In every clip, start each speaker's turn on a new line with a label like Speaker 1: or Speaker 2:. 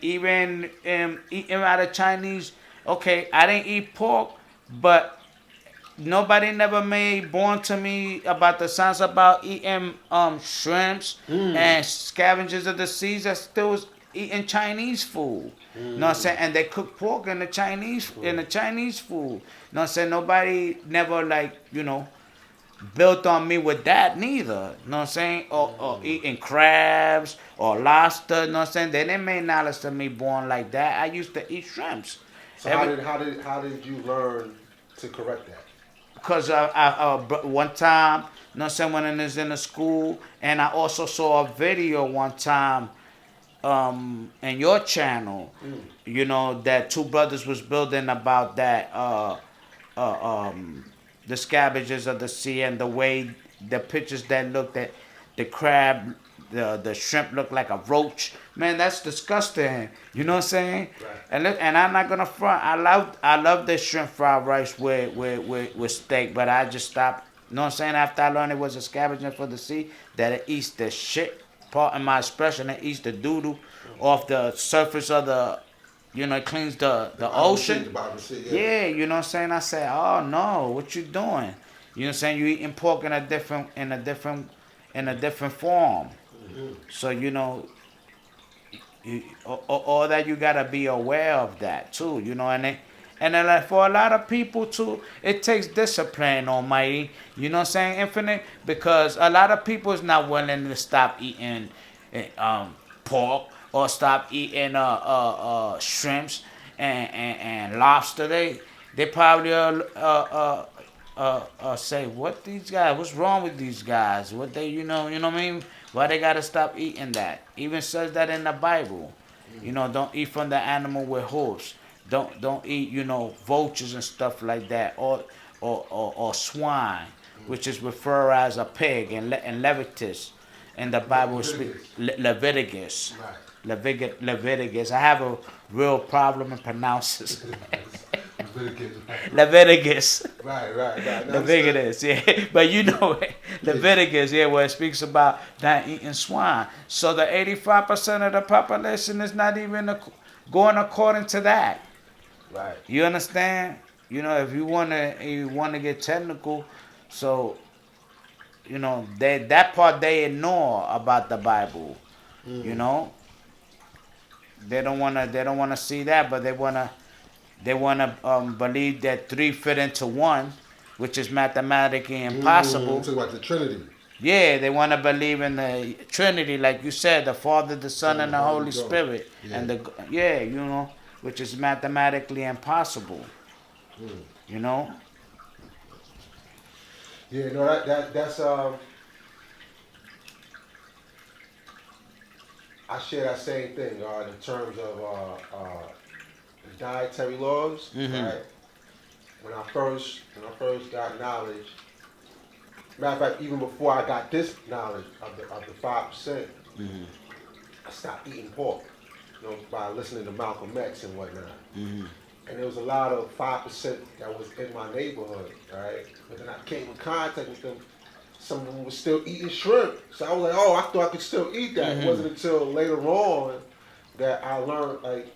Speaker 1: Even eating out of Chinese. Okay, I didn't eat pork, but nobody never made born to me about the science about eating shrimps and scavengers of the seas that still was eating Chinese food. You know what I'm saying? And they cook pork in the Chinese food. You know what I'm saying? Nobody never like, built on me with that neither. You know what I'm saying? Or eating crabs or lobster, you know what I'm saying? They didn't make knowledge to me born like that. I used to eat shrimps.
Speaker 2: So how did you learn to correct that?
Speaker 1: Because one time, you know what I'm saying, when I was in the school, and I also saw a video one time in your channel, that two brothers was building about that the scavengers of the sea and the way the pictures that looked at the crab, the shrimp looked like a roach. Man, that's disgusting. You know what I'm saying?
Speaker 2: Right.
Speaker 1: And I'm not gonna front. I love the shrimp fried rice with steak, but I just stopped. You know what I'm saying? After I learned it was a scavenger for the sea, that it eats the shit. Part of my expression, it eats the doodle off the surface of the, it cleans the ocean.
Speaker 2: The bottom of the sea, yeah.
Speaker 1: Yeah, you know what I'm saying? I say, oh no, what you doing? You know what I'm saying? You eating pork in a different form. So all that you gotta be aware of that too. And then like for a lot of people too, it takes discipline, Almighty. You know what I'm saying, Infinite? Because a lot of people is not willing to stop eating pork or stop eating shrimps and lobster. They probably say, what these guys? What's wrong with these guys? What they you know what I mean? Why they gotta stop eating that? Even says that in the Bible. Don't eat from the animal with hooves. Don't eat vultures and stuff like that, or swine, which is referred as a pig in Leviticus, in the Bible Leviticus.
Speaker 2: Right.
Speaker 1: Leviticus. I have a real problem in pronouncing
Speaker 2: Leviticus.
Speaker 1: Leviticus.
Speaker 2: Right.
Speaker 1: Leviticus, yeah. But Leviticus, yeah, where it speaks about not eating swine. So the 85% of the population is not even going according to that.
Speaker 2: Right.
Speaker 1: You understand? If you wanna get technical, so that part they ignore about the Bible. You know, they don't wanna see that, but they wanna believe that three fit into one, which is mathematically impossible.
Speaker 2: Talk about the Trinity.
Speaker 1: Yeah, they want to believe in the Trinity, like you said, the Father, the Son, and the Holy
Speaker 2: Ghost.
Speaker 1: Spirit,
Speaker 2: Yeah.
Speaker 1: and which is mathematically impossible. You know.
Speaker 2: Yeah, no, that's I share that same thing in terms of dietary laws, right? When I first got knowledge, matter of fact, even before I got this knowledge of the 5%, I stopped eating pork, by listening to Malcolm X and whatnot. And there was a lot of 5% that was in my neighborhood, right? But then I came in contact with them. Some of them was still eating shrimp, so I was like, oh, I thought I could still eat that. It wasn't until later on that I learned, like,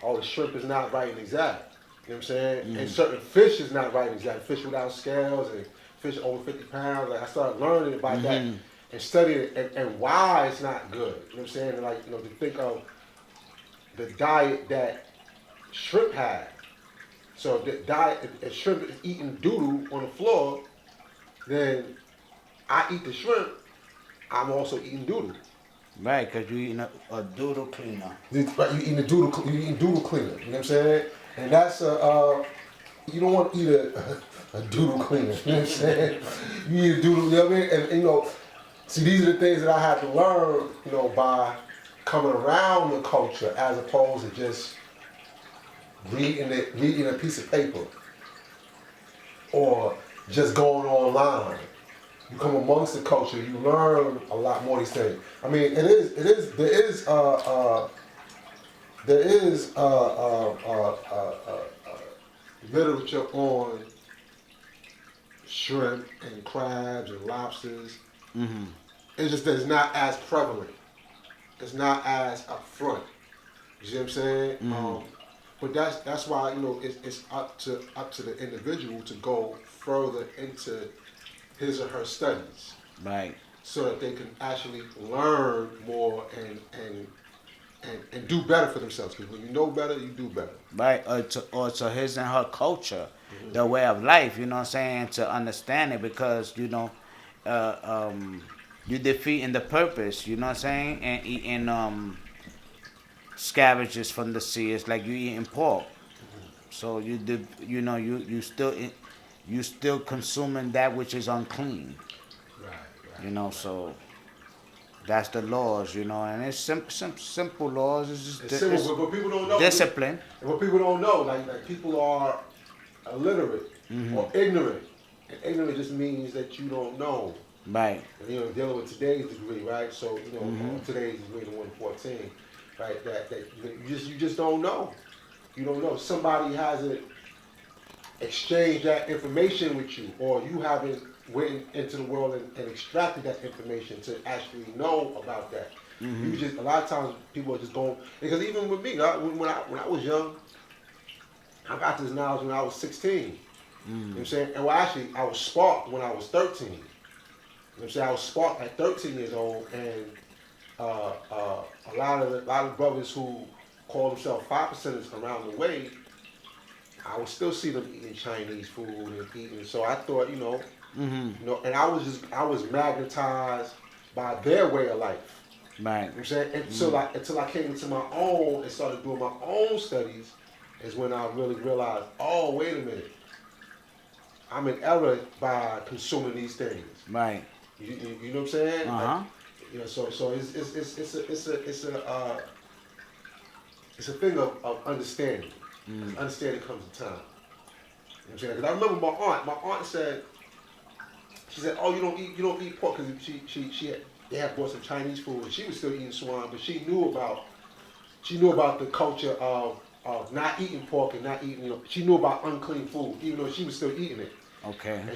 Speaker 2: oh, the shrimp is not right and exact. You know what I'm saying? And certain fish is not right and exact. Fish without scales and fish over 50 pounds. Like, I started learning about that and studying it and why it's not good. You know what I'm saying? And like, to think of the diet that shrimp had. So if the diet, if shrimp is eating doodle on the floor, then I eat the shrimp, I'm also eating doodle.
Speaker 1: Right, because you're eating a doodle cleaner.
Speaker 2: Right, you eating doodle cleaner. You know what I'm saying? And that's you don't want to eat a doodle cleaner. You know what I'm saying? You eat a doodle. You know what I mean? And see, these are the things that I had to learn. By coming around the culture as opposed to just reading a piece of paper or just going online. You come amongst the culture, you learn a lot more of these things. I mean, there is literature on shrimp and crabs and lobsters. It's just that it's not as prevalent. it's not as upfront. You see what I'm saying? But that's why it's up to the individual to go further into his or her studies,
Speaker 1: Right.
Speaker 2: so that they can actually learn more and do better for themselves. Because when you know better, you do better.
Speaker 1: Right, or to his and her culture, the way of life, you know what I'm saying, to understand it, because, you defeating the purpose, you know what I'm saying, and eating scavengers from the sea. It's like you eating pork. So you did, you still consuming that which is unclean,
Speaker 2: Right,
Speaker 1: so that's the laws, and it's simple laws. It's just
Speaker 2: it's simple, but people don't know.
Speaker 1: discipline.
Speaker 2: And what people don't know, like people are illiterate or ignorant. And ignorant just means that you don't know.
Speaker 1: Right.
Speaker 2: And, dealing with today's degree, right? So, today's degree in 114, right? That you just don't know. You don't know. Somebody hasn't exchanged that information with you, or you haven't went into the world and extracted that information to actually know about that. You just, a lot of times people are just going, because even with me, when I was young, I got this knowledge when I was 16. You know what I'm saying? And well, actually, I was sparked when I was 13. You know what I'm saying? I was sparked at 13 years old, and a lot of brothers who call themselves 5%ers around the way, I would still see them eating Chinese food and eating. So I thought, and I was magnetized by their way of life.
Speaker 1: Right.
Speaker 2: You know what I'm saying? Until I came into my own and started doing my own studies, is when I really realized, oh, wait a minute, I'm in error by consuming these things.
Speaker 1: Right.
Speaker 2: You know what I'm saying?
Speaker 1: Uh-huh.
Speaker 2: So it's a thing of understanding. Understanding comes in time. You know what I'm saying? Because I remember my aunt. My aunt said, she said, "Oh, you don't eat pork," because they had bought some Chinese food, and she was still eating swine, but she knew about the culture of not eating pork and not eating. She knew about unclean food, even though she was still eating it.
Speaker 1: Okay.
Speaker 2: And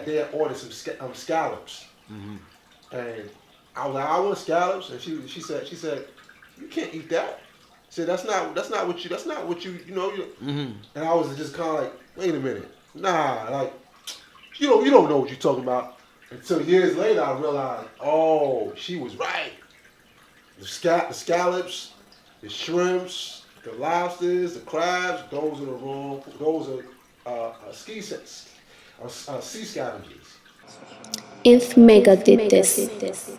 Speaker 2: they had ordered some scallops, and I was like, I want scallops, and she said, you can't eat that. She said, that's not what you. And I was just kind of like, wait a minute, nah, like you don't know what you're talking about. Until years later, I realized, oh, she was right. The scallops, the shrimps, the lobsters, the crabs, those are the wrong. Those are sea scavengers.
Speaker 3: If Mega did this.